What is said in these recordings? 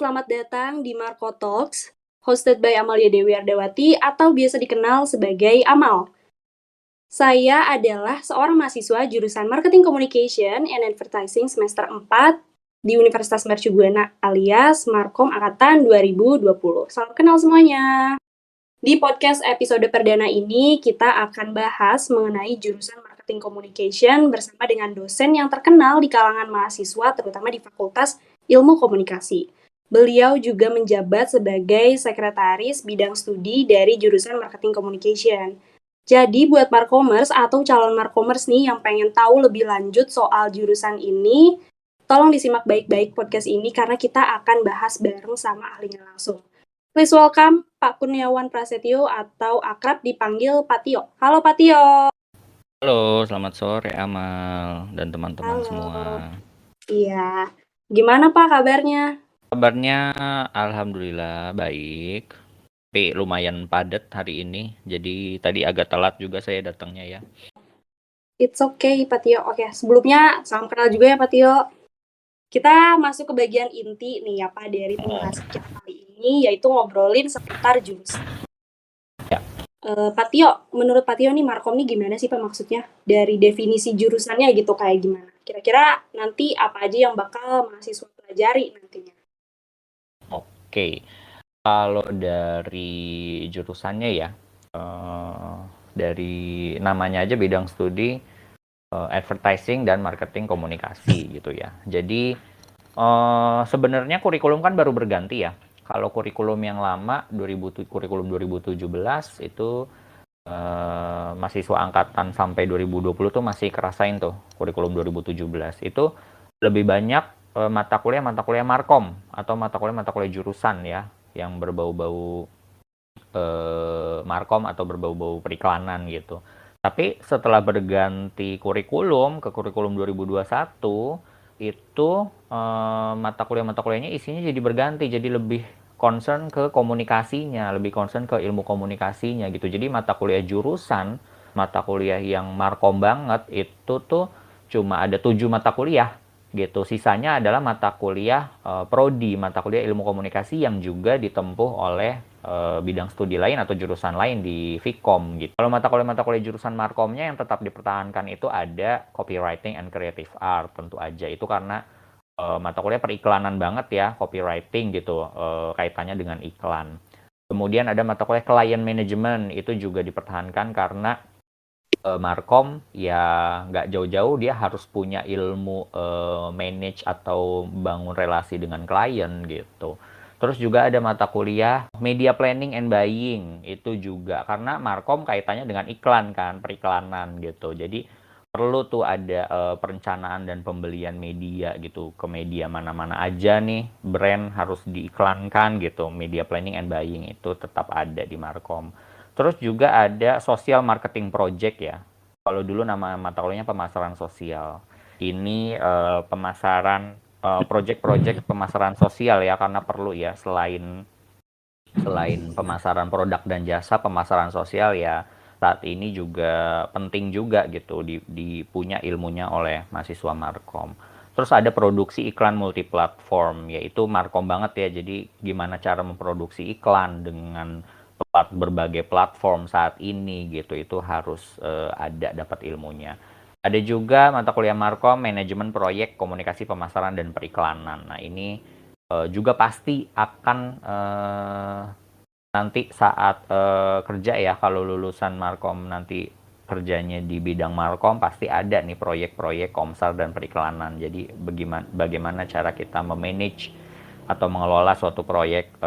selamat datang di Marco Talks, hosted by Amalia Dewi Ardawati atau biasa dikenal sebagai Amal. Saya adalah seorang mahasiswa jurusan Marketing Communication and Advertising semester 4 di Universitas Mercu Buana alias Markom Angkatan 2020. Salam kenal semuanya. Di podcast episode perdana ini, kita akan bahas mengenai jurusan Marketing Communication bersama dengan dosen yang terkenal di kalangan mahasiswa, terutama di Fakultas Ilmu Komunikasi. Beliau juga menjabat sebagai sekretaris bidang studi dari jurusan Marketing Communication. Jadi buat Markomers atau calon Markomers nih yang pengen tahu lebih lanjut soal jurusan ini, tolong disimak baik-baik podcast ini karena kita akan bahas bareng sama ahlinya langsung. Please welcome Pak Kurniawan Prasetyo atau akrab dipanggil Pak Tio. Halo Pak Tio. Halo, selamat sore Amal dan teman-teman Halo. semua. Iya. Gimana Pak kabarnya? Kabarnya alhamdulillah baik. Tapi lumayan padat hari ini. Jadi tadi agak telat juga saya datangnya ya. It's okay Pak Tio. Oke, sebelumnya salam kenal juga ya Pak Tio. Kita masuk ke bagian inti nih ya Pak dari pembahasan kita kali ini, yaitu ngobrolin seputar jurusan. Ya. Pak Tio, menurut Pak Tio nih Markom nih gimana sih Pak maksudnya? Dari definisi jurusannya gitu kayak gimana? Kira-kira nanti apa aja yang bakal mahasiswa pelajari nantinya? Oke, kalau dari jurusannya ya, dari namanya aja bidang studi advertising dan marketing komunikasi gitu ya. Jadi sebenarnya kurikulum kan baru berganti ya. Kalau kurikulum yang lama kurikulum 2017 itu mahasiswa angkatan sampai 2020 tuh masih kerasain tuh kurikulum 2017 itu lebih banyak mata kuliah markom atau mata kuliah jurusan ya yang berbau-bau markom atau berbau-bau periklanan gitu. Tapi setelah berganti kurikulum ke kurikulum 2021 itu mata kuliahnya isinya jadi berganti, jadi lebih concern ke komunikasinya, lebih concern ke ilmu komunikasinya gitu. Jadi mata kuliah jurusan, mata kuliah yang markom banget itu tuh cuma ada 7 mata kuliah gitu. Sisanya adalah mata kuliah prodi, mata kuliah ilmu komunikasi yang juga ditempuh oleh bidang studi lain atau jurusan lain di Vkom gitu. Kalau mata kuliah jurusan markomnya yang tetap dipertahankan itu ada copywriting and creative art tentu aja. Itu karena mata kuliah periklanan banget ya, copywriting gitu, kaitannya dengan iklan. Kemudian ada mata kuliah client management, itu juga dipertahankan karena markom ya nggak jauh-jauh dia harus punya ilmu manage atau bangun relasi dengan klien gitu. Terus juga ada mata kuliah media planning and buying, itu juga karena markom kaitannya dengan iklan kan, periklanan gitu. Jadi perlu tuh ada perencanaan dan pembelian media gitu, ke media mana-mana aja nih brand harus diiklankan gitu. Media planning and buying itu tetap ada di markom. Terus juga ada social marketing project ya. Kalau dulu nama mata kuliahnya pemasaran sosial. Ini pemasaran project-project pemasaran sosial ya, karena perlu ya selain pemasaran produk dan jasa, pemasaran sosial ya saat ini juga penting juga gitu punya ilmunya oleh mahasiswa markom. Terus ada produksi iklan multiplatform, yaitu markom banget ya. Jadi gimana cara memproduksi iklan dengan berbagai platform saat ini gitu, itu harus ada dapat ilmunya. Ada juga mata kuliah markom manajemen proyek komunikasi pemasaran dan periklanan. Nah ini juga pasti akan nanti saat kerja ya, kalau lulusan markom nanti kerjanya di bidang markom pasti ada nih proyek-proyek komsar dan periklanan. Jadi bagaimana cara kita memanage atau mengelola suatu proyek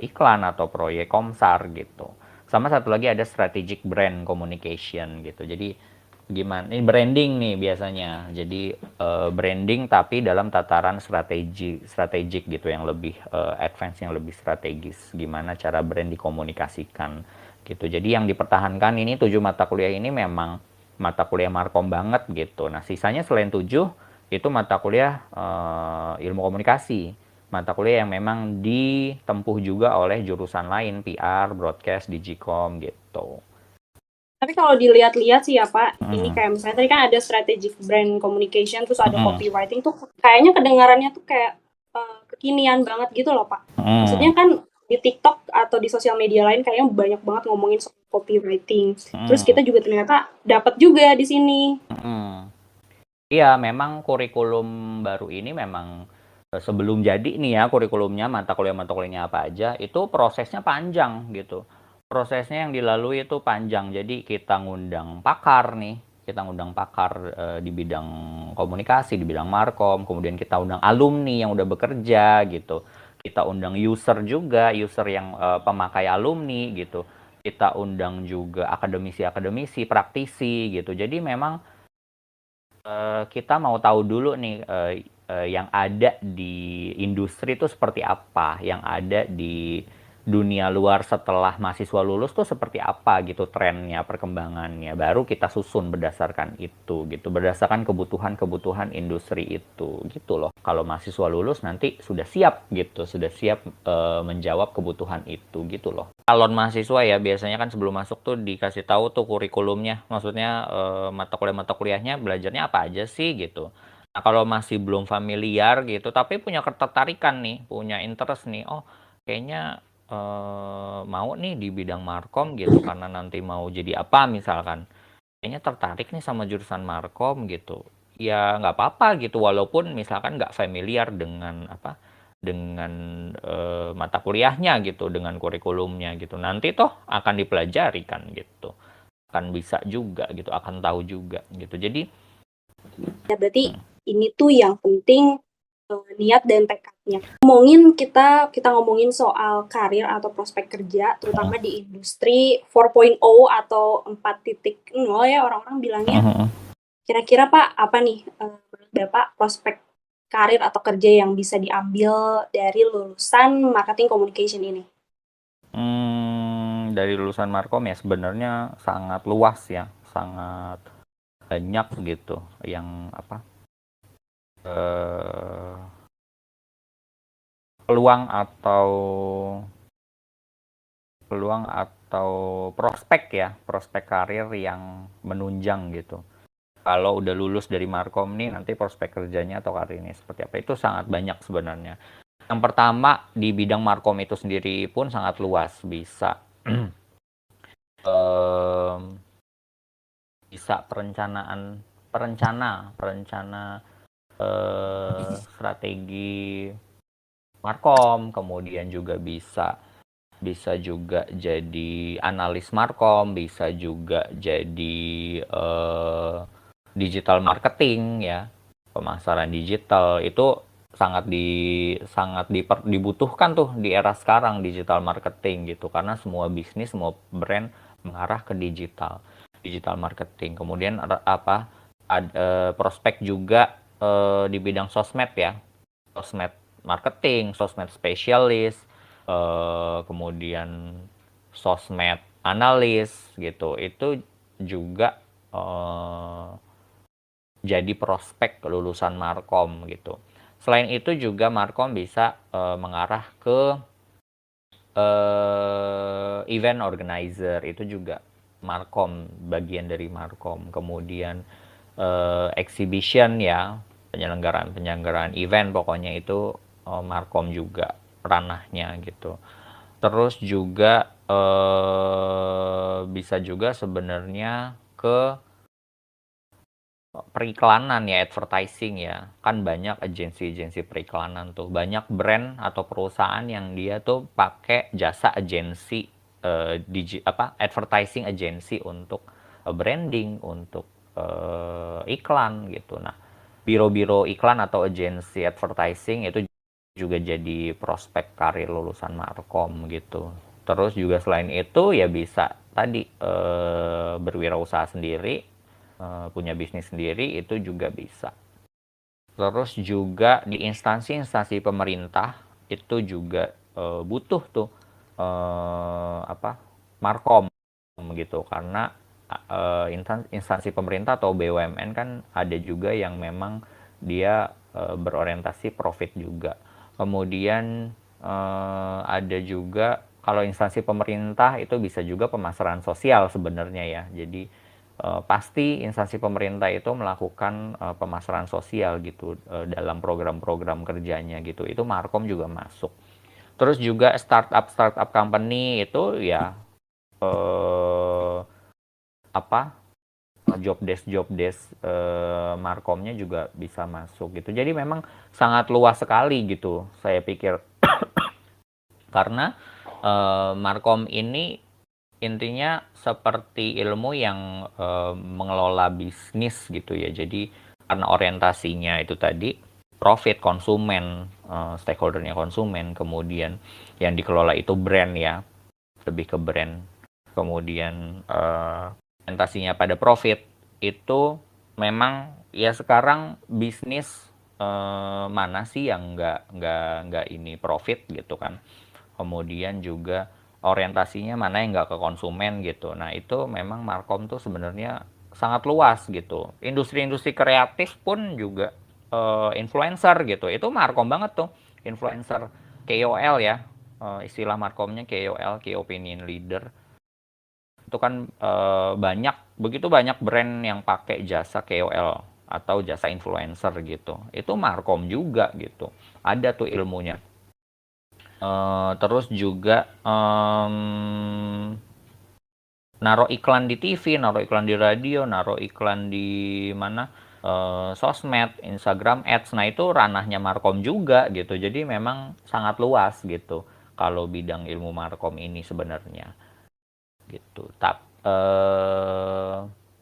iklan atau proyek komsar gitu. Sama satu lagi ada strategic brand communication gitu. Jadi gimana ini branding nih biasanya. Jadi branding tapi dalam tataran strategik gitu, yang lebih advance, yang lebih strategis. Gimana cara brand dikomunikasikan gitu. Jadi yang dipertahankan ini 7 mata kuliah ini memang mata kuliah markom banget gitu. Nah sisanya selain 7 itu mata kuliah ilmu komunikasi, mata kuliah yang memang ditempuh juga oleh jurusan lain, PR, broadcast, Digicom gitu. Tapi kalau dilihat-lihat sih ya Pak, ini kayak misalnya tadi kan ada strategic brand communication, terus ada copywriting tuh kayaknya kedengarannya tuh kayak kekinian banget gitu loh, Pak. Hmm. Maksudnya kan di TikTok atau di sosial media lain kayaknya banyak banget ngomongin soal copywriting. Terus Hmm. kita juga ternyata dapat juga di sini. Hmm. Iya, memang kurikulum baru ini memang sebelum jadi nih ya kurikulumnya, mata kuliahnya apa aja, itu prosesnya panjang gitu. Prosesnya yang dilalui itu panjang. Jadi kita ngundang pakar nih, kita ngundang pakar di bidang komunikasi, di bidang markom, kemudian kita undang alumni yang udah bekerja gitu. Kita undang user juga, user yang pemakai alumni gitu. Kita undang juga akademisi-akademisi, praktisi gitu. Jadi memang kita mau tahu dulu nih yang ada di industri itu seperti apa, yang ada di dunia luar setelah mahasiswa lulus tuh seperti apa gitu trennya, perkembangannya. Baru kita susun berdasarkan itu gitu, berdasarkan kebutuhan-kebutuhan industri itu gitu loh. Kalau mahasiswa lulus nanti sudah siap gitu, sudah siap menjawab kebutuhan itu gitu loh. Calon mahasiswa ya biasanya kan sebelum masuk tuh dikasih tahu tuh kurikulumnya, maksudnya mata kuliahnya belajarnya apa aja sih gitu. Nah kalau masih belum familiar gitu, tapi punya ketertarikan nih, punya interest nih, oh kayaknya mau nih di bidang markom gitu, karena nanti mau jadi apa misalkan, kayaknya tertarik nih sama jurusan markom gitu. Ya nggak apa-apa gitu, walaupun misalkan nggak familiar dengan apa, dengan mata kuliahnya gitu, dengan kurikulumnya gitu. Nanti toh akan dipelajari kan gitu, akan bisa juga gitu, akan tahu juga gitu. Jadi Ya berarti ini tuh yang penting niat dan tekadnya. Kita ngomongin soal karir atau prospek kerja, terutama di industri 4.0 atau 4.0 ya orang-orang bilangnya. Kira-kira Pak, apa nih menurut Bapak prospek karir atau kerja yang bisa diambil dari lulusan marketing communication ini? dari lulusan markom ya sebenarnya sangat luas ya, sangat banyak gitu yang apa eh, peluang atau prospek ya, prospek karir yang menunjang gitu. Kalau udah lulus dari markom nih nanti prospek kerjanya atau karirnya seperti apa itu sangat banyak sebenarnya. Yang pertama di bidang markom itu sendiri pun sangat luas, bisa bisa perencana strategi markom, kemudian juga bisa juga jadi analis markom, bisa juga jadi digital marketing ya, pemasaran digital itu dibutuhkan tuh di era sekarang digital marketing gitu, karena semua bisnis, semua brand mengarah ke digital marketing. Kemudian apa prospek juga di bidang sosmed ya, sosmed marketing, sosmed spesialis, kemudian sosmed analis gitu. Itu juga jadi prospek lulusan markom gitu. Selain itu juga markom bisa mengarah ke event organizer, itu juga markom, bagian dari markom. Kemudian exhibition ya, penyelenggaraan event pokoknya itu markom juga ranahnya gitu. Terus juga bisa juga sebenarnya ke periklanan ya, advertising ya. Kan banyak agensi-agensi periklanan tuh. Banyak brand atau perusahaan yang dia tuh pakai jasa agensi advertising agency untuk branding, untuk iklan gitu. Nah, biro-biro iklan atau agensi advertising itu juga jadi prospek karir lulusan markom gitu. Terus juga selain itu ya bisa tadi berwirausaha sendiri, punya bisnis sendiri itu juga bisa. Terus juga di instansi-instansi pemerintah itu juga butuh tuh markom gitu, karena instansi pemerintah atau BUMN kan ada juga yang memang dia berorientasi profit juga. Kemudian ada juga kalau instansi pemerintah itu bisa juga pemasaran sosial sebenarnya ya. Jadi pasti instansi pemerintah itu melakukan pemasaran sosial gitu dalam program-program kerjanya gitu. Itu Markom juga masuk. Terus juga startup company itu ya apa job desk Markomnya juga bisa masuk gitu. Jadi memang sangat luas sekali gitu saya pikir karena Markom ini intinya seperti ilmu yang mengelola bisnis gitu ya. Jadi karena orientasinya itu tadi profit konsumen, stakeholdernya konsumen, kemudian yang dikelola itu brand ya, lebih ke brand. Kemudian orientasinya pada profit itu memang ya sekarang bisnis mana sih yang nggak ini profit gitu kan. Kemudian juga orientasinya mana yang nggak ke konsumen gitu. Nah itu memang Markom tuh sebenarnya sangat luas gitu. Industri-industri kreatif pun juga influencer gitu. Itu Markom banget tuh, influencer KOL ya. Istilah Markomnya KOL, Key Opinion Leader. Itu kan begitu banyak brand yang pakai jasa KOL atau jasa influencer gitu. Itu Markom juga gitu. Ada tuh ilmunya. Terus juga naruh iklan di TV, naruh iklan di radio, naruh iklan di mana sosmed, Instagram Ads. Nah itu ranahnya Markom juga gitu. Jadi memang sangat luas gitu kalau bidang ilmu Markom ini sebenarnya gitu.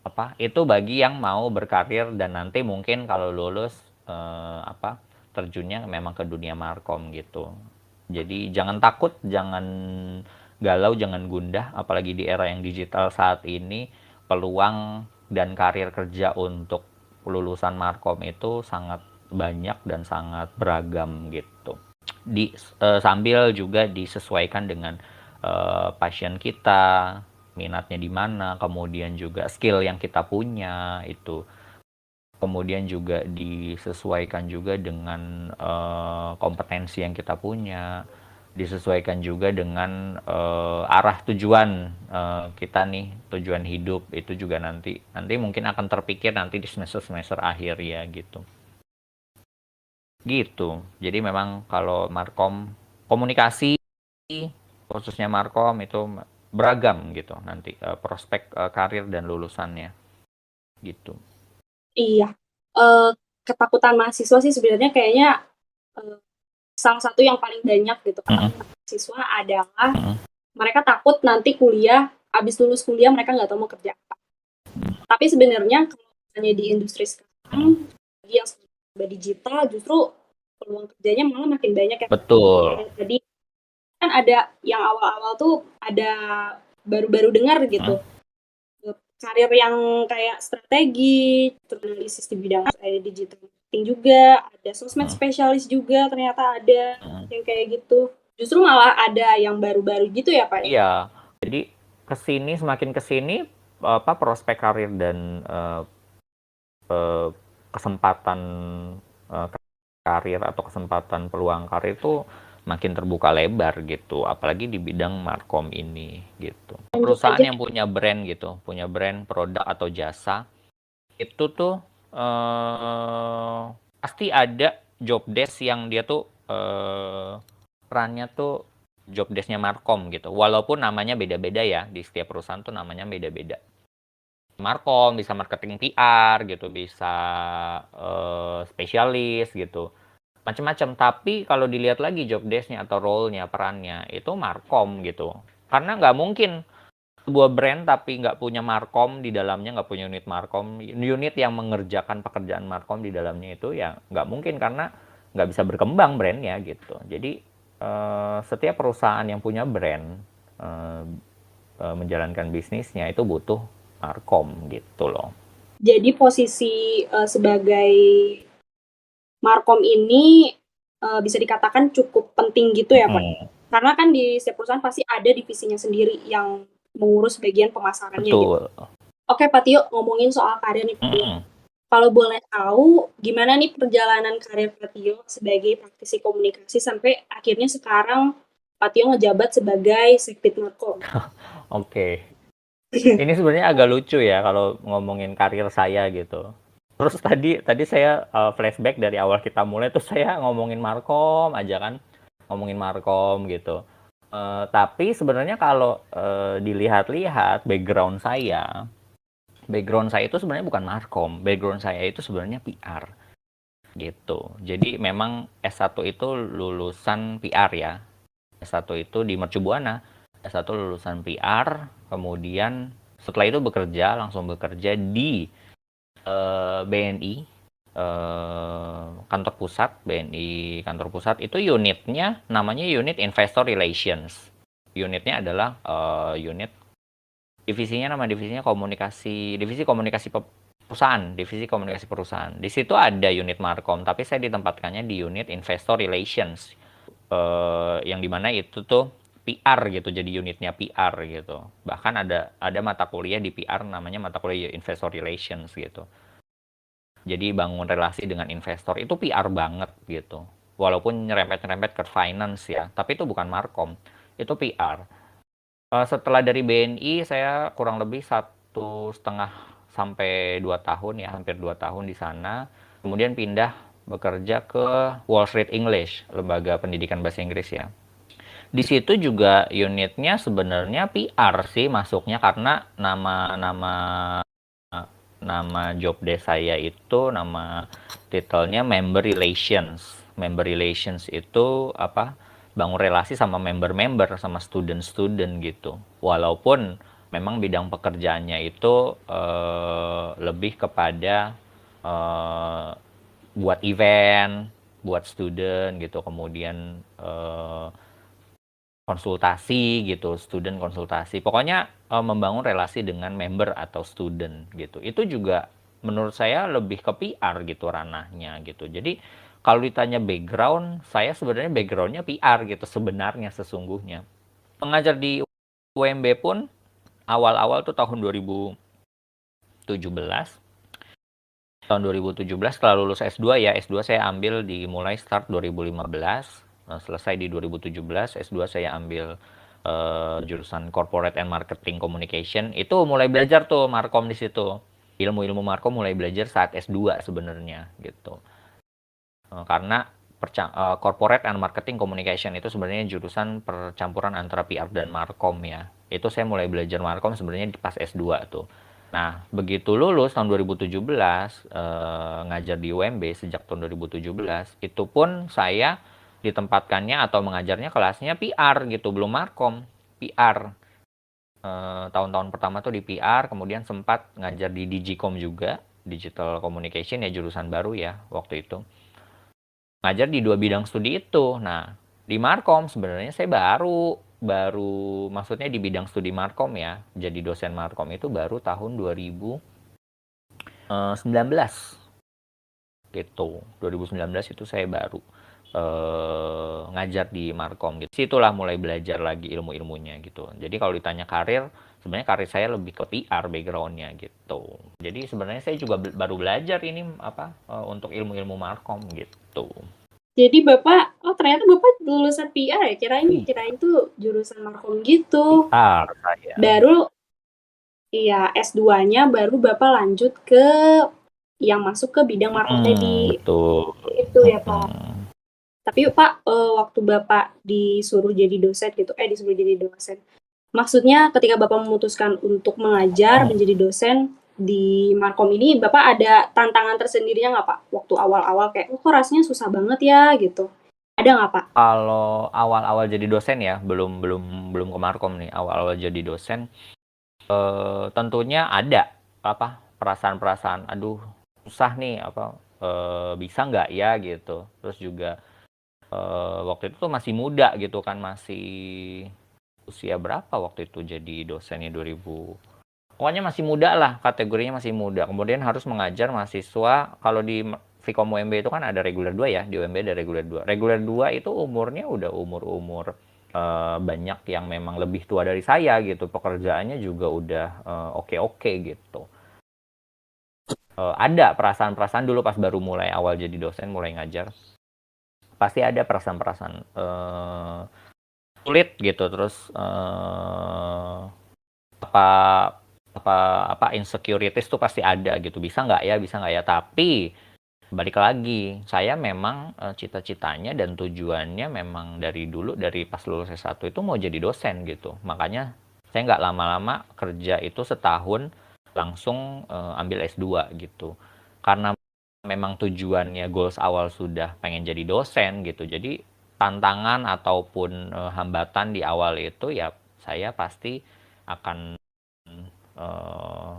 Apa itu bagi yang mau berkarir dan nanti mungkin kalau lulus terjunnya memang ke dunia Markom gitu. Jadi jangan takut, jangan galau, jangan gundah, apalagi di era yang digital saat ini, peluang dan karir kerja untuk lulusan Markom itu sangat banyak dan sangat beragam gitu. Sambil juga disesuaikan dengan passion kita, minatnya di mana, kemudian juga skill yang kita punya itu. Kemudian juga disesuaikan juga dengan kompetensi yang kita punya, disesuaikan juga dengan arah tujuan kita nih, tujuan hidup itu juga nanti mungkin akan terpikir nanti di semester akhir ya gitu. Gitu. Jadi memang kalau Markom komunikasi khususnya Markom itu beragam gitu nanti prospek karir dan lulusannya gitu. Iya. Ketakutan mahasiswa sih sebenarnya kayaknya salah satu yang paling banyak gitu ketakutan mahasiswa adalah mereka takut nanti habis lulus kuliah mereka nggak tahu mau kerja apa. Tapi sebenarnya kalau misalnya di industri sekarang yang serba digital justru peluang kerjanya malah makin banyak ya. Betul. Jadi kan ada yang awal-awal tuh ada baru-baru dengar gitu. Karir yang kayak strategi, analisis di bidang digital marketing juga, ada sosmed spesialis juga ternyata ada yang kayak gitu. Justru malah ada yang baru-baru gitu ya Pak? Iya, jadi semakin kesini prospek karir dan kesempatan karir atau kesempatan peluang karir itu makin terbuka lebar gitu, apalagi di bidang Markom ini gitu. Perusahaan yang punya brand gitu, punya brand produk atau jasa, itu tuh pasti ada job desk yang dia tuh perannya tuh job desk-nya Markom gitu. Walaupun namanya beda-beda ya, di setiap perusahaan tuh namanya beda-beda. Markom bisa marketing PR gitu, bisa spesialis gitu. Macam-macam, tapi kalau dilihat lagi job desk-nya atau role-nya, perannya, itu Markom gitu. Karena nggak mungkin sebuah brand tapi nggak punya Markom di dalamnya, nggak punya unit Markom, unit yang mengerjakan pekerjaan Markom di dalamnya itu ya nggak mungkin karena nggak bisa berkembang brandnya gitu. Jadi setiap perusahaan yang punya brand menjalankan bisnisnya itu butuh Markom gitu loh. Jadi posisi sebagai Markom ini bisa dikatakan cukup penting gitu ya Pak? Karena kan di setiap perusahaan pasti ada divisinya sendiri yang mengurus bagian pemasarannya gitu. Oke Pak Tio, ngomongin soal karir nih Pak Tio. Kalau boleh tahu, gimana nih perjalanan karir Pak Tio sebagai praktisi komunikasi sampai akhirnya sekarang Pak Tio ngejabat sebagai Sekbid Markom? Oke. Ini sebenarnya agak lucu ya kalau ngomongin karir saya gitu. Terus tadi saya flashback dari awal kita mulai tuh saya ngomongin Markom aja kan, ngomongin Markom gitu. Tapi sebenarnya kalau dilihat-lihat background saya itu sebenarnya bukan Markom, background saya itu sebenarnya PR gitu. Jadi memang S1 itu lulusan PR ya. S1 itu di Mercu Buana. S1 lulusan PR, kemudian setelah itu langsung bekerja di BNI, kantor pusat, BNI kantor pusat itu unitnya namanya unit Investor Relations. Unitnya adalah unit divisinya divisi komunikasi perusahaan, divisi komunikasi perusahaan. Di situ ada unit Markom, tapi saya ditempatkannya di unit Investor Relations, yang dimana itu tuh PR gitu, jadi unitnya PR gitu. Bahkan ada mata kuliah di PR namanya mata kuliah Investor Relations gitu. Jadi bangun relasi dengan investor itu PR banget gitu. Walaupun nyerempet-nyerempet ke finance ya, tapi itu bukan Markom, itu PR. Setelah dari BNI saya kurang lebih 1,5 sampai 2 tahun ya, hampir 2 tahun di sana. Kemudian pindah bekerja ke Wall Street English, lembaga pendidikan bahasa Inggris ya. Di situ juga unitnya sebenarnya PR sih masuknya karena nama nama job desk saya itu nama titelnya member relations. Member relations itu apa? Bangun relasi sama member-member sama student-student gitu. Walaupun memang bidang pekerjaannya itu lebih kepada eh, buat event, buat student gitu, kemudian konsultasi gitu, student konsultasi. Pokoknya membangun relasi dengan member atau student gitu. Itu juga menurut saya lebih ke PR gitu ranahnya gitu. Jadi kalau ditanya background, saya sebenarnya backgroundnya PR gitu sebenarnya sesungguhnya. Mengajar di UMB pun awal-awal tuh tahun 2017. Tahun 2017 setelah lulus S2 ya, S2 saya ambil dimulai start 2015. Selesai di 2017, S2 saya ambil jurusan Corporate and Marketing Communication. Itu mulai belajar tuh Markom di situ. Ilmu-ilmu Markom mulai belajar saat S2 sebenarnya gitu. Karena Corporate and Marketing Communication itu sebenarnya jurusan percampuran antara PR dan Markom ya. Itu saya mulai belajar Markom sebenarnya pas S2 tuh. Nah, begitu lulus tahun 2017, ngajar di UMB sejak tahun 2017, itu pun saya ditempatkannya atau mengajarnya kelasnya PR gitu, belum Markom, PR. Tahun-tahun pertama tuh di PR, kemudian sempat ngajar di Digicom juga, Digital Communication ya jurusan baru ya waktu itu. Ngajar di 2 bidang studi itu. Nah, di Markom sebenarnya saya baru maksudnya di bidang studi Markom ya. Jadi dosen Markom itu baru tahun 2019 gitu. 2019 itu saya baru ngajar di Markom gitu. Situlah mulai belajar lagi ilmu-ilmunya gitu. Jadi kalau ditanya karir, sebenarnya karir saya lebih ke PR backgroundnya gitu. Jadi sebenarnya saya juga baru belajar ini untuk ilmu-ilmu Markom gitu. Jadi Bapak, oh ternyata Bapak lulusan PR ya? Kirain tuh jurusan Markom gitu. PR saya. Baru, iya S2-nya baru Bapak lanjut ke yang masuk ke bidang Markom tadi. Betul. Itu ya Pak. Tapi Pak, waktu Bapak disuruh jadi dosen gitu, disuruh jadi dosen. Maksudnya ketika Bapak memutuskan untuk mengajar, menjadi dosen di Markom ini, Bapak ada tantangan tersendirinya nggak Pak? Waktu awal-awal kayak, kok rasanya susah banget ya gitu. Ada nggak Pak? Kalau awal-awal jadi dosen ya, belum ke Markom nih, awal-awal jadi dosen, tentunya ada perasaan-perasaan, aduh susah nih bisa nggak ya gitu. Terus juga waktu itu tuh masih muda gitu kan, masih usia berapa waktu itu jadi dosennya 2000. Pokoknya masih muda lah, kategorinya masih muda. Kemudian harus mengajar mahasiswa, kalau di Vkom UMB itu kan ada reguler 2 ya, di UMB ada reguler 2. Reguler 2 itu umurnya udah umur-umur banyak yang memang lebih tua dari saya gitu. Pekerjaannya juga udah oke-oke gitu. Ada perasaan-perasaan dulu pas baru mulai awal jadi dosen, mulai ngajar. Pasti ada perasaan-perasaan sulit gitu. Terus apa insecurities tuh pasti ada gitu. Bisa nggak ya? Tapi balik lagi, saya memang cita-citanya dan tujuannya memang dari dulu, dari pas lulus S1 itu mau jadi dosen gitu. Makanya saya nggak lama-lama kerja itu setahun langsung ambil S2 gitu. Karena memang tujuannya, goals awal sudah pengen jadi dosen gitu. Jadi tantangan ataupun hambatan di awal itu ya saya pasti akan eh,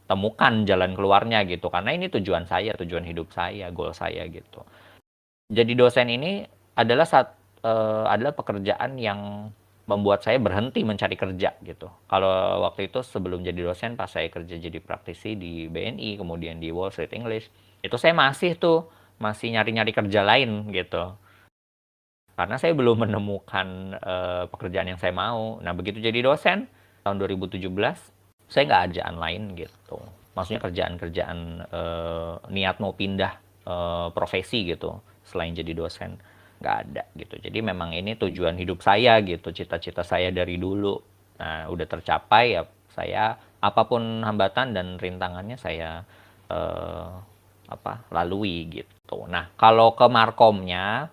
temukan jalan keluarnya gitu, karena ini tujuan saya, tujuan hidup saya, goal saya gitu. Jadi dosen ini adalah adalah pekerjaan yang membuat saya berhenti mencari kerja gitu. Kalau waktu itu sebelum jadi dosen, pas saya kerja jadi praktisi di BNI, kemudian di Wall Street English, itu saya masih nyari-nyari kerja lain gitu. Karena saya belum menemukan pekerjaan yang saya mau. Nah, begitu jadi dosen tahun 2017, saya nggak ada kerjaan lain gitu. Maksudnya kerjaan-kerjaan niat mau pindah profesi gitu selain jadi dosen, nggak ada gitu. Jadi memang ini tujuan hidup saya gitu, cita-cita saya dari dulu. Nah, udah tercapai ya, saya apapun hambatan dan rintangannya saya lalui gitu. Nah, kalau ke markomnya,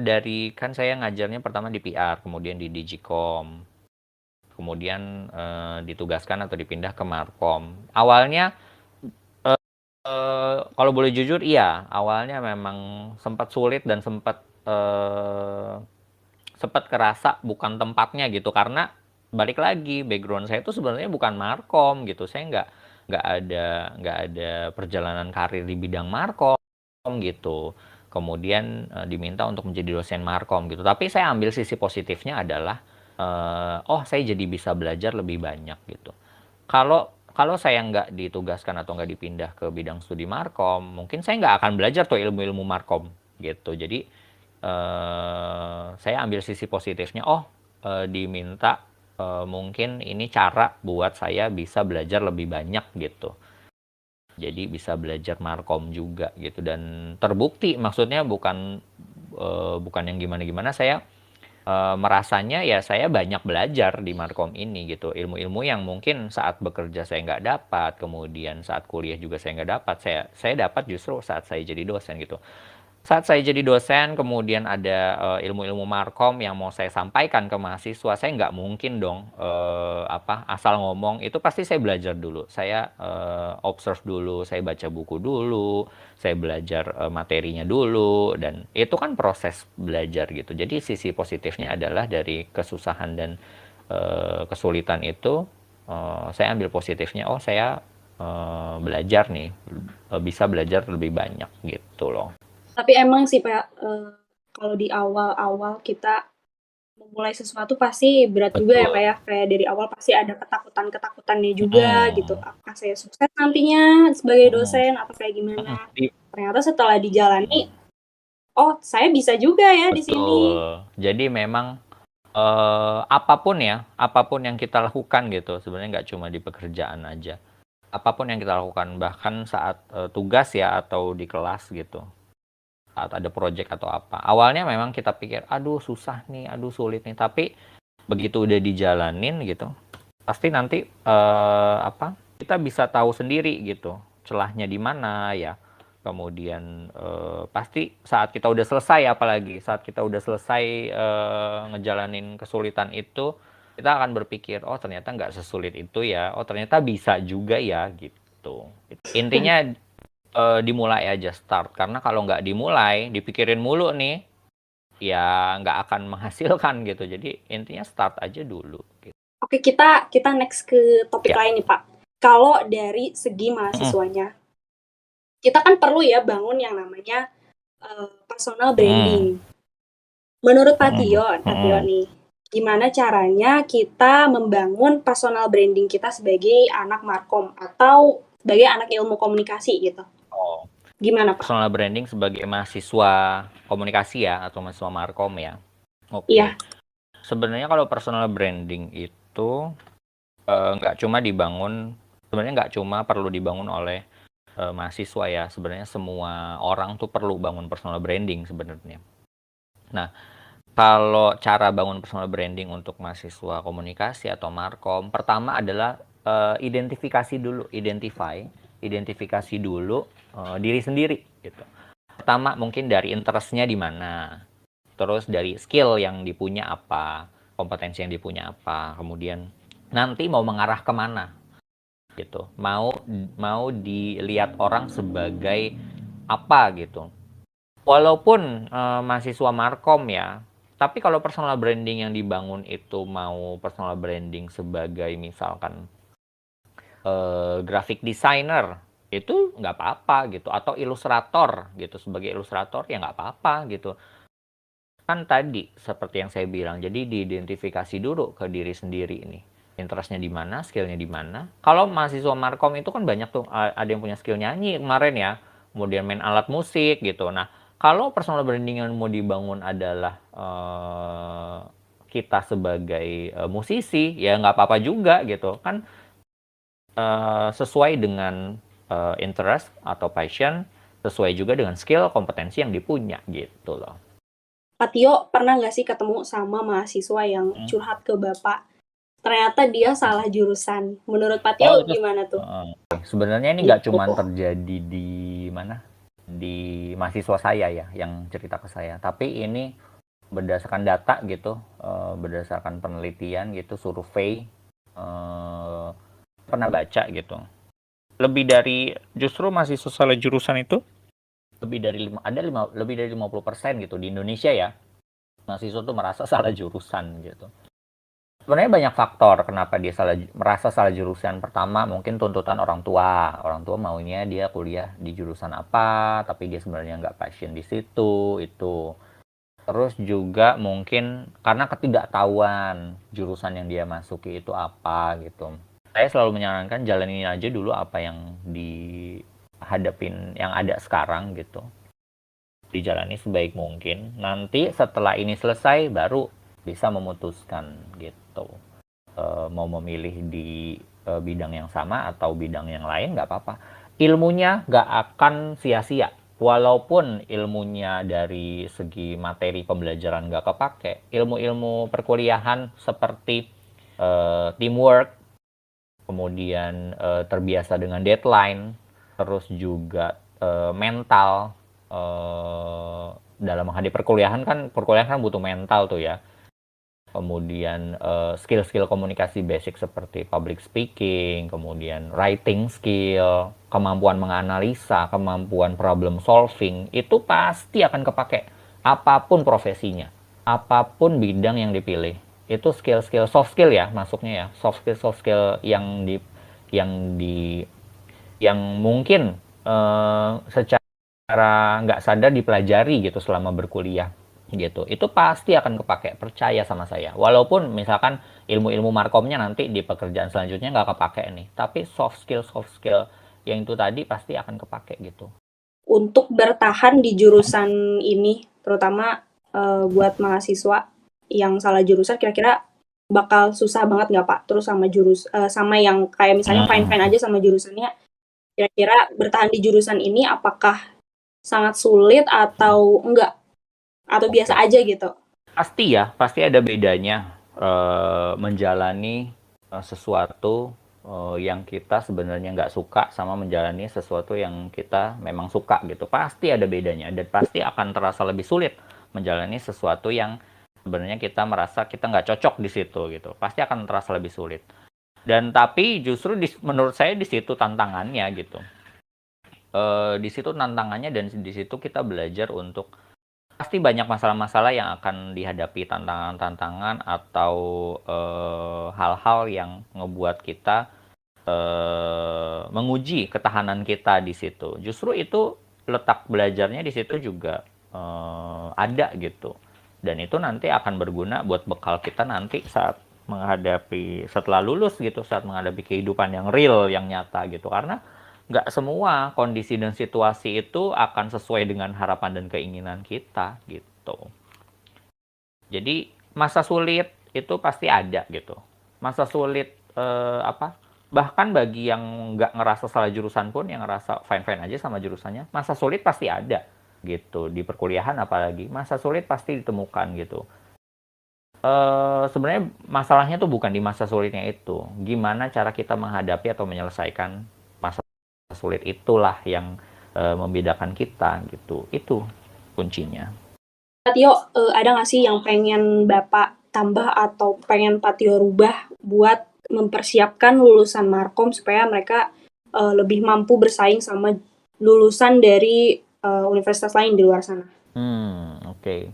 dari kan saya ngajarnya pertama di PR, kemudian di Digicom, kemudian ditugaskan atau dipindah ke Markom. Awalnya kalau boleh jujur, iya, awalnya memang sempat sulit dan sempat kerasa bukan tempatnya gitu, karena balik lagi background saya itu sebenarnya bukan Markom gitu. Saya nggak ada perjalanan karir di bidang Markom gitu. Kemudian diminta untuk menjadi dosen Markom gitu. Tapi saya ambil sisi positifnya adalah saya jadi bisa belajar lebih banyak gitu. Kalau kalau saya nggak ditugaskan atau nggak dipindah ke bidang studi Markom, mungkin saya nggak akan belajar tuh ilmu-ilmu Markom gitu. Jadi saya ambil sisi positifnya. Diminta mungkin ini cara buat saya bisa belajar lebih banyak gitu. Jadi bisa belajar Markom juga gitu, dan terbukti, maksudnya bukan yang gimana-gimana, saya merasanya ya saya banyak belajar di Markom ini gitu, ilmu-ilmu yang mungkin saat bekerja saya nggak dapat, kemudian saat kuliah juga saya nggak dapat, saya dapat justru saat saya jadi dosen gitu. Saat saya jadi dosen, kemudian ada ilmu-ilmu Markom yang mau saya sampaikan ke mahasiswa, saya nggak mungkin dong asal ngomong. Itu pasti saya belajar dulu. Saya observe dulu, saya baca buku dulu, saya belajar materinya dulu, dan itu kan proses belajar gitu. Jadi sisi positifnya adalah dari kesusahan dan kesulitan itu, saya ambil positifnya. Saya belajar nih, bisa belajar lebih banyak gitu loh. Tapi emang sih Pak, kalau di awal-awal kita memulai sesuatu pasti berat juga ya Pak Betul. ya, kayak dari awal pasti ada ketakutan-ketakutannya juga gitu, Mhm. apakah saya sukses nantinya sebagai Mhm. dosen atau kayak Mhm. gimana. Ternyata setelah dijalani, oh saya bisa juga ya di sini. Betul. Jadi memang apapun yang kita lakukan gitu, sebenarnya nggak cuma di pekerjaan aja. Apapun yang kita lakukan, bahkan saat tugas ya atau di kelas gitu, saat ada project atau apa. Awalnya memang kita pikir, aduh susah nih, aduh sulit nih. Tapi begitu udah dijalanin gitu, pasti nanti kita bisa tahu sendiri gitu celahnya di mana ya. Kemudian pasti saat kita udah selesai, apalagi saat kita udah selesai ngejalanin kesulitan itu, kita akan berpikir, oh ternyata nggak sesulit itu ya, oh ternyata bisa juga ya gitu. Intinya dimulai aja, start, karena kalau nggak dimulai dipikirin mulu nih ya nggak akan menghasilkan gitu. Jadi intinya start aja dulu gitu. Oke, kita next ke topik Ya. lain nih Pak. Kalau dari segi mahasiswanya, kita kan perlu ya bangun yang namanya personal branding. Menurut Pak Tio nih, gimana caranya kita membangun personal branding kita sebagai anak Markom atau sebagai anak ilmu komunikasi gitu? Oh, Gimana Pak? personal branding sebagai mahasiswa komunikasi ya, atau mahasiswa Markom ya. Iya, Oke. Sebenarnya kalau personal branding itu nggak cuma dibangun, sebenarnya nggak cuma perlu dibangun oleh mahasiswa ya. Sebenarnya semua orang tuh perlu bangun personal branding sebenarnya. Nah, Kalau cara bangun personal branding untuk mahasiswa komunikasi atau markom, pertama adalah identifikasi dulu, identifikasi dulu diri sendiri gitu. Pertama mungkin dari interest-nya di mana, terus dari skill yang dipunya apa, kompetensi yang dipunya apa, kemudian nanti mau mengarah kemana gitu, mau dilihat orang sebagai apa gitu. Walaupun mahasiswa markom ya, tapi kalau personal branding yang dibangun itu mau personal branding sebagai misalkan graphic designer, itu nggak apa-apa gitu, atau ilustrator gitu, sebagai ilustrator ya nggak apa-apa gitu. Kan tadi seperti yang saya bilang, jadi diidentifikasi dulu ke diri sendiri ini, interestnya di mana, skillnya di mana. Kalau mahasiswa markom itu kan banyak tuh, ada yang punya skill nyanyi kemarin ya, kemudian main alat musik gitu. Nah, kalau personal branding yang mau dibangun adalah kita sebagai musisi, ya nggak apa-apa juga gitu kan, sesuai dengan interest atau passion, sesuai juga dengan skill, kompetensi yang dipunya gitu loh. Pak Tio pernah nggak sih ketemu sama mahasiswa yang curhat ke Bapak? Ternyata dia salah jurusan. Menurut Pak Oh, Tio itu gimana tuh? sebenarnya ini nggak Gitu. cuma terjadi di mana? Di mahasiswa saya ya, yang cerita ke saya. Tapi ini berdasarkan data gitu, berdasarkan penelitian gitu, survei, pernah baca gitu. Justru mahasiswa salah jurusan itu lebih dari 50% gitu di Indonesia ya. Mahasiswa tuh merasa salah jurusan gitu. Sebenarnya banyak faktor kenapa dia merasa salah jurusan. Pertama mungkin tuntutan orang tua. Orang tua maunya dia kuliah di jurusan apa, tapi dia sebenarnya nggak passion di situ, itu. Terus juga mungkin karena ketidaktahuan jurusan yang dia masuki itu apa gitu. Saya selalu menyarankan jalanin aja dulu apa yang dihadapin, yang ada sekarang gitu. Dijalani sebaik mungkin. Nanti setelah ini selesai baru bisa memutuskan gitu. Mau memilih di bidang yang sama atau bidang yang lain nggak apa-apa. Ilmunya nggak akan sia-sia. Walaupun ilmunya dari segi materi pembelajaran nggak kepake, ilmu-ilmu perkuliahan seperti teamwork, kemudian terbiasa dengan deadline, terus juga mental, dalam menghadapi perkuliahan kan butuh mental tuh ya. Kemudian skill-skill komunikasi basic seperti public speaking, kemudian writing skill, kemampuan menganalisa, kemampuan problem solving, itu pasti akan kepake apapun profesinya, apapun bidang yang dipilih. Itu skill-skill soft skill ya masuknya ya, soft skill yang di yang mungkin secara nggak sadar dipelajari gitu selama berkuliah gitu, itu pasti akan kepake, percaya sama saya. Walaupun misalkan ilmu-ilmu markomnya nanti di pekerjaan selanjutnya nggak kepake nih, tapi soft skill yang itu tadi pasti akan kepake gitu. Untuk bertahan di jurusan ini, terutama buat mahasiswa yang salah jurusan, kira-kira bakal susah banget nggak Pak? Terus sama yang kayak misalnya fine-fine aja sama jurusannya, kira-kira bertahan di jurusan ini apakah sangat sulit atau enggak? Atau biasa aja gitu? Pasti ada bedanya menjalani sesuatu yang kita sebenarnya nggak suka sama menjalani sesuatu yang kita memang suka gitu. Pasti ada bedanya dan pasti akan terasa lebih sulit menjalani sesuatu yang sebenarnya kita merasa kita nggak cocok di situ gitu. Pasti akan terasa lebih sulit. Dan tapi justru menurut saya di situ tantangannya gitu. Di situ tantangannya dan di situ kita belajar untuk pasti banyak masalah-masalah yang akan dihadapi, tantangan-tantangan atau hal-hal yang ngebuat kita menguji ketahanan kita di situ. Justru itu letak belajarnya di situ juga ada gitu. Dan itu nanti akan berguna buat bekal kita nanti saat menghadapi, setelah lulus gitu, saat menghadapi kehidupan yang real, yang nyata gitu. Karena nggak semua kondisi dan situasi itu akan sesuai dengan harapan dan keinginan kita gitu. Jadi masa sulit itu pasti ada gitu. Masa sulit bahkan bagi yang nggak ngerasa salah jurusan pun, yang ngerasa fine-fine aja sama jurusannya, masa sulit pasti ada gitu. Di perkuliahan apalagi, masa sulit pasti ditemukan gitu. Sebenarnya masalahnya tuh bukan di masa sulitnya itu. Gimana cara kita menghadapi atau menyelesaikan masa sulit itulah yang membedakan kita gitu. Itu kuncinya. Pak Tio, ada nggak sih yang pengen Bapak tambah atau pengen Pak Tio rubah buat mempersiapkan lulusan Markom supaya mereka lebih mampu bersaing sama lulusan dari universitas lain di luar sana? Oke.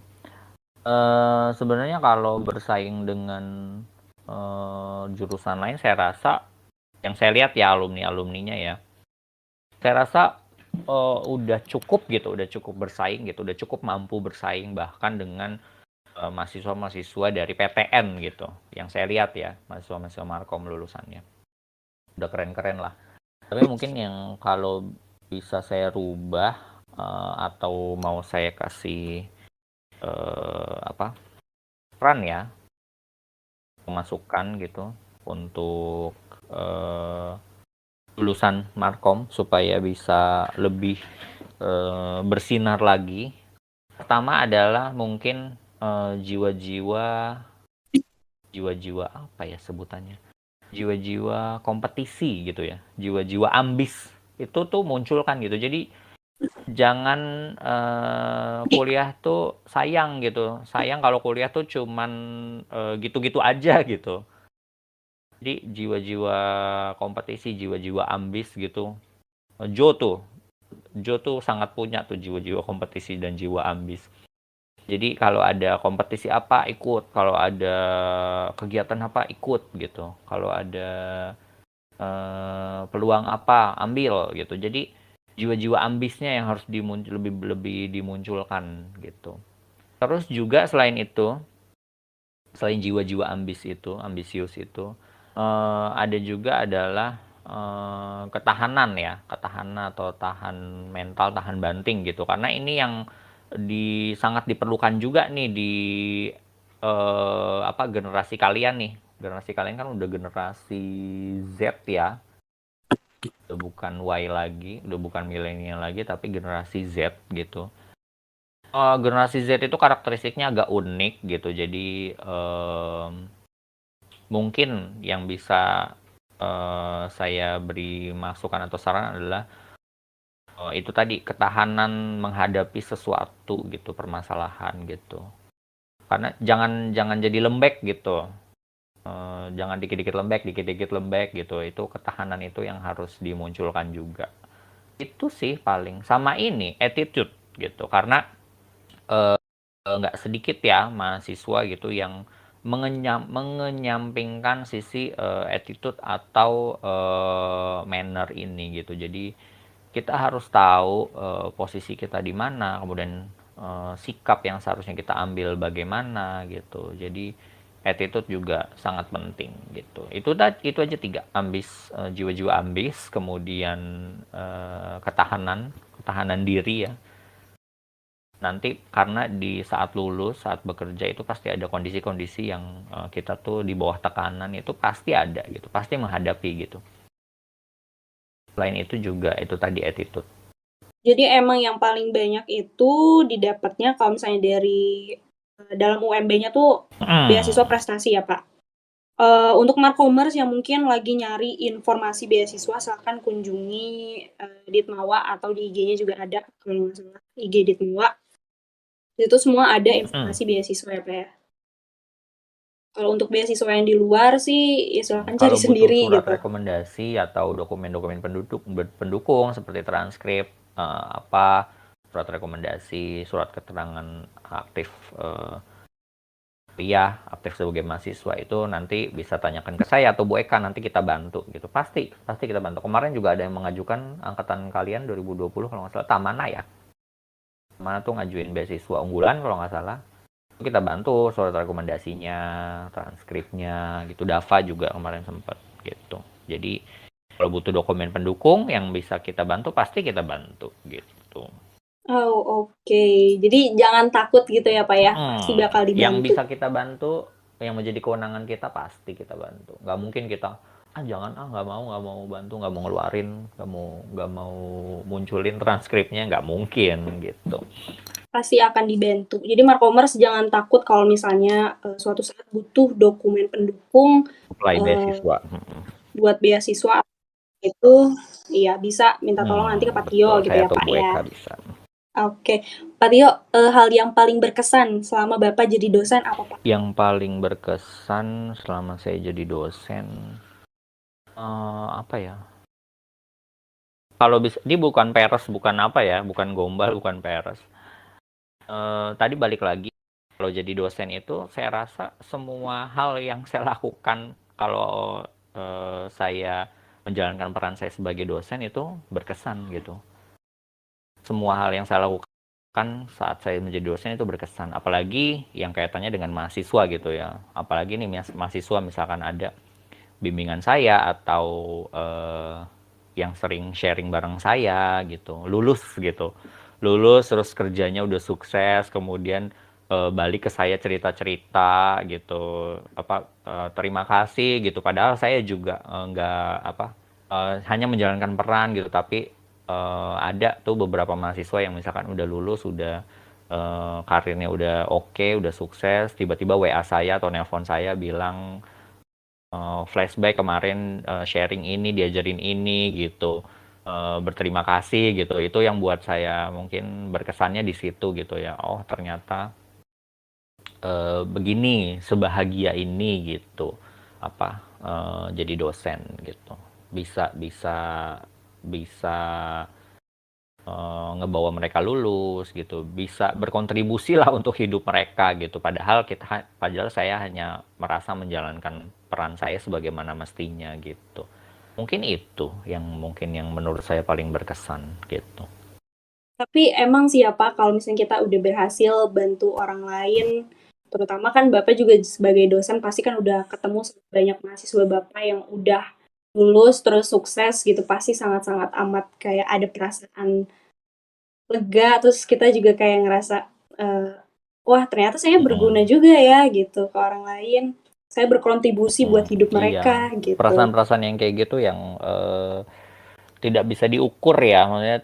Sebenarnya kalau bersaing dengan jurusan lain, saya rasa yang saya lihat ya alumninya ya, saya rasa udah cukup gitu, udah cukup bersaing gitu, udah cukup mampu bersaing bahkan dengan mahasiswa-mahasiswa dari PTN gitu. Yang saya lihat ya, mahasiswa-mahasiswa Markom lulusannya. Udah keren-keren lah. Tapi mungkin yang kalau bisa saya rubah atau mau saya kasih peran ya, pemasukan gitu untuk lulusan Markom supaya bisa lebih bersinar lagi. Pertama adalah mungkin jiwa-jiwa apa ya sebutannya? Jiwa-jiwa kompetisi gitu ya. Jiwa-jiwa ambis itu tuh munculkan gitu. Jadi jangan kuliah tuh sayang gitu. Sayang kalau kuliah tuh cuman gitu-gitu aja gitu. Jadi jiwa-jiwa kompetisi, jiwa-jiwa ambis gitu. Joe tuh sangat punya tuh jiwa-jiwa kompetisi dan jiwa ambis. Jadi kalau ada kompetisi apa ikut, kalau ada kegiatan apa ikut gitu, kalau ada peluang apa ambil gitu. Jadi jiwa-jiwa ambisnya yang harus lebih dimunculkan gitu. Terus juga selain itu, selain jiwa-jiwa ambisius itu, ada juga adalah ketahanan ya, ketahanan atau tahan mental, tahan banting gitu. Karena ini yang sangat diperlukan juga nih di generasi kalian nih. Generasi kalian kan udah generasi Z ya, udah bukan Y lagi, udah bukan milenial lagi, tapi generasi Z gitu. Generasi Z itu karakteristiknya agak unik gitu, jadi mungkin yang bisa saya beri masukan atau saran adalah itu tadi ketahanan menghadapi sesuatu gitu, permasalahan gitu. Karena jangan jadi lembek gitu. Jangan dikit-dikit lembek gitu. Itu ketahanan itu yang harus dimunculkan juga. Itu sih paling. Sama ini attitude gitu. Karena nggak sedikit ya mahasiswa gitu yang mengenyampingkan sisi attitude atau manner ini gitu. Jadi kita harus tahu posisi kita di mana, kemudian sikap yang seharusnya kita ambil bagaimana gitu. Jadi attitude juga sangat penting gitu. Itu aja 3, jiwa-jiwa ambis, kemudian ketahanan diri ya. Nanti karena di saat lulus, saat bekerja itu pasti ada kondisi-kondisi yang kita tuh di bawah tekanan itu pasti ada gitu, pasti menghadapi gitu. Selain itu juga itu tadi attitude. Jadi emang yang paling banyak itu didapatnya kalau misalnya dari dalam UMB-nya tuh beasiswa prestasi ya Pak. Untuk Markomers yang mungkin lagi nyari informasi beasiswa, silahkan kunjungi Ditmawa atau di IG-nya juga ada kalau nggak salah IG Ditmawa. Itu semua ada informasi beasiswa ya Pak ya. Kalau untuk beasiswa yang di luar sih ya silahkan cari sendiri surat gitu. rekomendasi atau dokumen-dokumen pendukung seperti transkrip surat rekomendasi, surat keterangan aktif aktif sebagai mahasiswa itu nanti bisa tanyakan ke saya atau Bu Eka, nanti kita bantu gitu. Pasti kita bantu. Kemarin juga ada yang mengajukan angkatan kalian 2020 kalau nggak salah Tamana ya. Tamana tuh ngajuin beasiswa unggulan kalau nggak salah. Kita bantu surat rekomendasinya, transkripnya gitu. Dava juga kemarin sempat gitu. Jadi kalau butuh dokumen pendukung yang bisa kita bantu pasti kita bantu gitu. Oh oke. Jadi jangan takut gitu ya Pak ya. Pasti bakal dibantu. Yang bisa kita bantu, yang menjadi kewenangan kita pasti kita bantu. Nggak mungkin kita jangan nggak mau bantu, nggak mau ngeluarin, nggak mau munculin transkripnya, nggak mungkin gitu. Pasti akan dibantu. Jadi Markomers jangan takut kalau misalnya suatu saat butuh dokumen pendukung Apply uh, beasiswa. buat beasiswa itu, iya bisa minta tolong nanti ke Pak Tio Betul, gitu saya ya atau Pak Bu ya. Eka bisa. Oke, Pak Tio, hal yang paling berkesan selama Bapak jadi dosen apa Pak? Yang paling berkesan selama saya jadi dosen, apa ya? Kalau bisa, ini bukan peres, bukan apa ya, bukan gombal, bukan peres. Tadi balik lagi, kalau jadi dosen itu saya rasa semua hal yang saya lakukan kalau saya menjalankan peran saya sebagai dosen itu berkesan gitu. Semua hal yang saya lakukan saat saya menjadi dosen itu berkesan, apalagi yang kaitannya dengan mahasiswa gitu ya. Apalagi nih mahasiswa misalkan ada bimbingan saya atau yang sering sharing bareng saya gitu, lulus terus kerjanya udah sukses, kemudian balik ke saya cerita-cerita gitu, apa terima kasih gitu, padahal saya juga nggak apa hanya menjalankan peran gitu, tapi ada tuh beberapa mahasiswa yang misalkan udah lulus, udah karirnya udah oke, udah sukses, tiba-tiba WA saya atau nelpon saya bilang flashback kemarin sharing ini, diajarin ini gitu, berterima kasih gitu. Itu yang buat saya mungkin berkesannya di situ gitu ya. Oh ternyata begini, sebahagia ini gitu. Apa jadi dosen gitu. Bisa bisa bisa ngebawa mereka lulus gitu, bisa berkontribusi lah untuk hidup mereka gitu. Padahal saya hanya merasa menjalankan peran saya sebagaimana mestinya gitu. Mungkin itu yang menurut saya paling berkesan gitu. Tapi emang sih ya Pak, kalau misalnya kita udah berhasil bantu orang lain, terutama kan Bapak juga sebagai dosen pasti kan udah ketemu banyak mahasiswa Bapak yang udah lulus terus sukses gitu, pasti sangat-sangat amat kayak ada perasaan lega, terus kita juga kayak ngerasa, eee, wah ternyata saya berguna Mm-mm. juga ya gitu ke orang lain, saya berkontribusi buat hidup Iya, mereka gitu. perasaan-perasaan yang kayak gitu yang tidak bisa diukur ya, maksudnya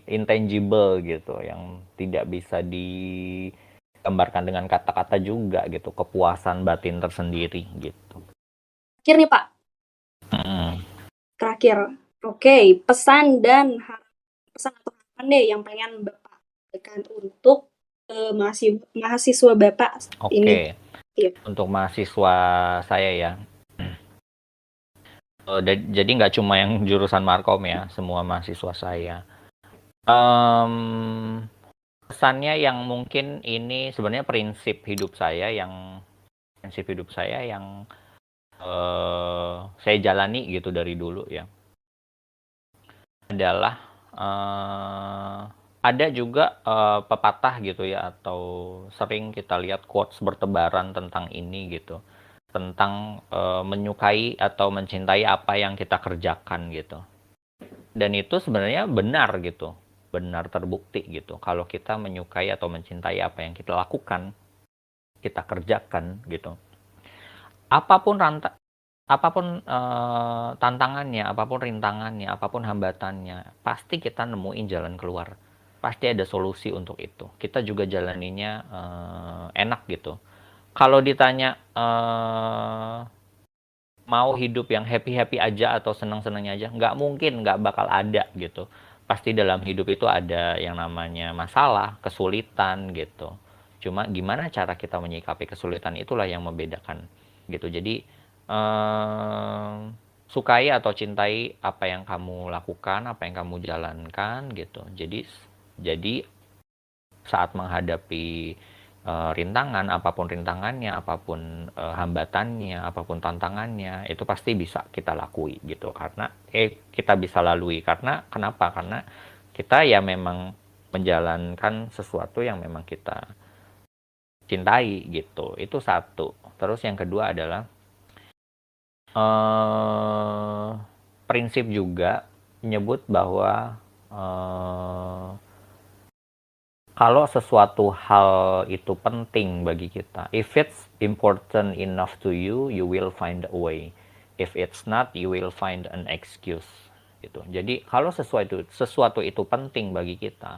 intangible gitu, yang tidak bisa digambarkan dengan kata-kata juga gitu, kepuasan batin tersendiri gitu. Terakhir nih Pak, Mm. terakhir, oke, pesan atau harapan deh yang pengen Bapak berikan untuk, mahasiswa Bapak ini. Oke, Iya. untuk mahasiswa saya ya, jadi nggak cuma yang jurusan Markom ya, semua mahasiswa saya. Pesannya yang mungkin ini sebenarnya prinsip hidup saya yang saya jalani gitu dari dulu ya, adalah ada juga pepatah gitu ya, atau sering kita lihat quotes bertebaran tentang ini gitu, tentang menyukai atau mencintai apa yang kita kerjakan gitu. Dan itu sebenarnya benar gitu, benar terbukti gitu. Kalau kita menyukai atau mencintai apa yang kita lakukan, kita kerjakan gitu. Apapun tantangannya, apapun rintangannya, apapun hambatannya, pasti kita nemuin jalan keluar. Pasti ada solusi untuk itu. Kita juga jalaninya enak gitu. Kalau ditanya mau hidup yang happy-happy aja atau senang-senangnya aja, nggak mungkin, nggak bakal ada gitu. Pasti dalam hidup itu ada yang namanya masalah, kesulitan gitu. Cuma gimana cara kita menyikapi kesulitan itulah yang membedakan gitu. Jadi eh, sukai atau cintai apa yang kamu lakukan, apa yang kamu jalankan gitu. Jadi saat menghadapi rintangan, apapun rintangannya, apapun hambatannya, apapun tantangannya, itu pasti bisa kita lakui gitu. Karena kita bisa lalui, karena kenapa? Karena kita ya memang menjalankan sesuatu yang memang kita cintai gitu. Itu satu. Terus yang kedua adalah eh prinsip juga menyebut bahwa kalau sesuatu hal itu penting bagi kita, if it's important enough to you, you will find a way. If it's not, you will find an excuse. Gitu. Jadi kalau sesuatu itu penting bagi kita,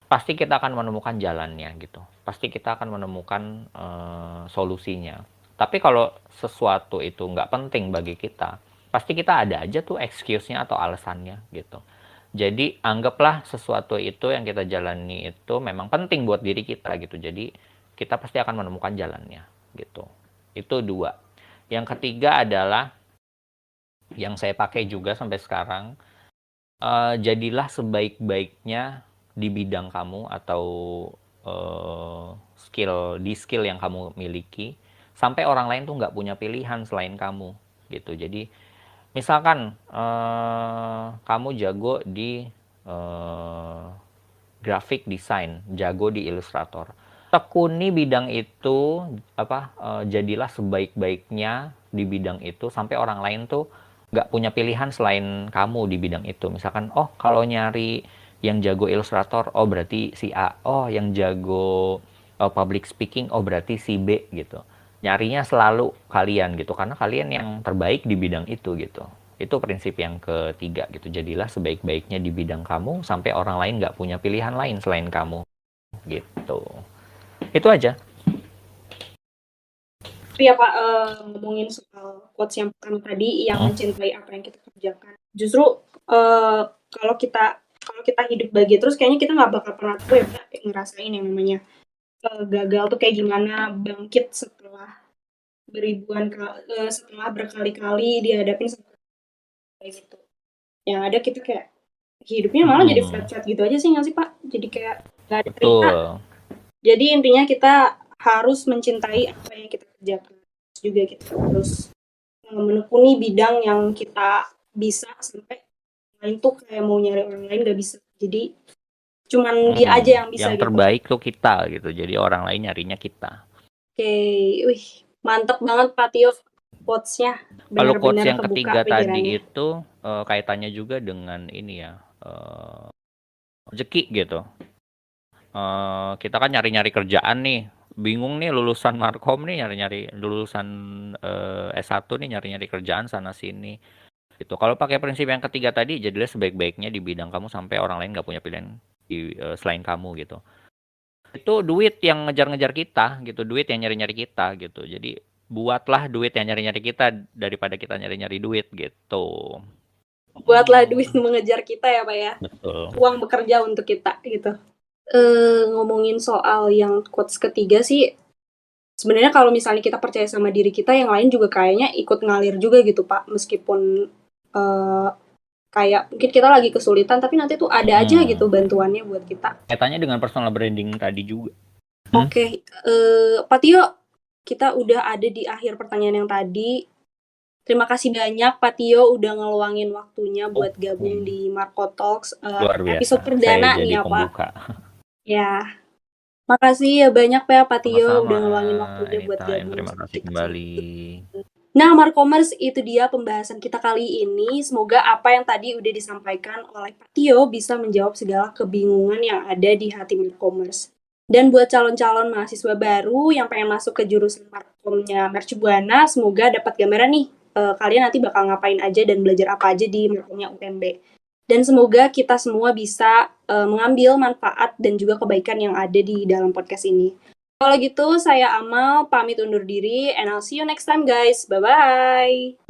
pasti kita akan menemukan jalannya gitu. Pasti kita akan menemukan solusinya. Tapi kalau sesuatu itu nggak penting bagi kita, pasti kita ada aja tuh excuse-nya atau alasannya gitu. Jadi anggaplah sesuatu itu yang kita jalani itu memang penting buat diri kita gitu. Jadi kita pasti akan menemukan jalannya gitu. Itu 2. Yang ketiga adalah yang saya pakai juga sampai sekarang, jadilah sebaik-baiknya di bidang kamu atau skill yang kamu miliki sampai orang lain tuh nggak punya pilihan selain kamu gitu. Jadi misalkan kamu jago di graphic design, jago di ilustrator, tekuni bidang itu jadilah sebaik-baiknya di bidang itu sampai orang lain tuh nggak punya pilihan selain kamu di bidang itu. Misalkan, oh kalau nyari yang jago ilustrator, oh berarti si A. Oh yang jago public speaking, oh berarti si B gitu. Nyarinya selalu kalian gitu, karena kalian yang terbaik di bidang itu gitu. Itu prinsip yang ketiga gitu. Jadilah sebaik-baiknya di bidang kamu sampai orang lain nggak punya pilihan lain selain kamu gitu. Itu aja. Iya Pak, ngomongin soal quotes yang pertama tadi, yang mencintai apa yang kita kerjakan. Justru kalau kita hidup bahagia terus, kayaknya kita nggak bakal pernah tahu ya Pak, ngerasain yang namanya gagal tuh kayak gimana, bangkit setelah setelah berkali-kali dihadapin kayak gitu. Yang ada kita kayak hidupnya malah jadi flat-flat gitu aja sih nggak sih Pak? Jadi kayak nggak ada cerita. Jadi intinya kita harus mencintai apa yang kita kerjakan. Juga kita harus menekuni bidang yang kita bisa, sampai lain tuh kayak mau nyari orang lain nggak bisa. Jadi cuman dia aja yang bisa. Yang terbaik tuh kita gitu. Jadi orang lain nyarinya kita. Oke, wih mantep banget Pak Tio quotes-nya. Kalau quotes yang ketiga tadi itu kaitannya juga dengan ini ya, rezeki gitu. Kita kan nyari-nyari kerjaan nih, bingung nih lulusan Markom nih nyari-nyari lulusan S1 nih nyari-nyari kerjaan sana sini gitu. Kalau pakai prinsip yang ketiga tadi, jadilah sebaik-baiknya di bidang kamu sampai orang lain nggak punya pilihan selain kamu gitu. Itu duit yang ngejar-ngejar kita gitu, duit yang nyari-nyari kita gitu. Jadi buatlah duit yang nyari-nyari kita daripada kita nyari-nyari duit gitu. Buatlah duit mengejar kita ya Pak ya. Betul. Uang bekerja untuk kita gitu. Ngomongin soal yang quotes ketiga sih, sebenarnya kalau misalnya kita percaya sama diri kita, yang lain juga kayaknya ikut ngalir juga gitu Pak. Meskipun kayak mungkin kita lagi kesulitan, tapi nanti tuh ada aja gitu bantuannya buat kita. Kaitannya dengan personal branding tadi juga. Oke, Pak Tio, kita udah ada di akhir pertanyaan yang tadi. Terima kasih banyak Pak Tio udah ngeluangin waktunya buat gabung di Marco Talks episode perdana nih ya Pak. Ya, makasih ya banyak Pak Tio udah ngeluangin waktunya buat gabung. Terima kasih kembali. Nah, Markomers, itu dia pembahasan kita kali ini. Semoga apa yang tadi udah disampaikan oleh Pak Tio bisa menjawab segala kebingungan yang ada di hati Markomers. Dan buat calon-calon mahasiswa baru yang pengen masuk ke jurusan Markomnya Mercubuana, semoga dapat gambaran nih, kalian nanti bakal ngapain aja dan belajar apa aja di Markomnya UMB. Dan semoga kita semua bisa mengambil manfaat dan juga kebaikan yang ada di dalam podcast ini. Kalau gitu, saya Amal pamit undur diri, and I'll see you next time guys. Bye-bye!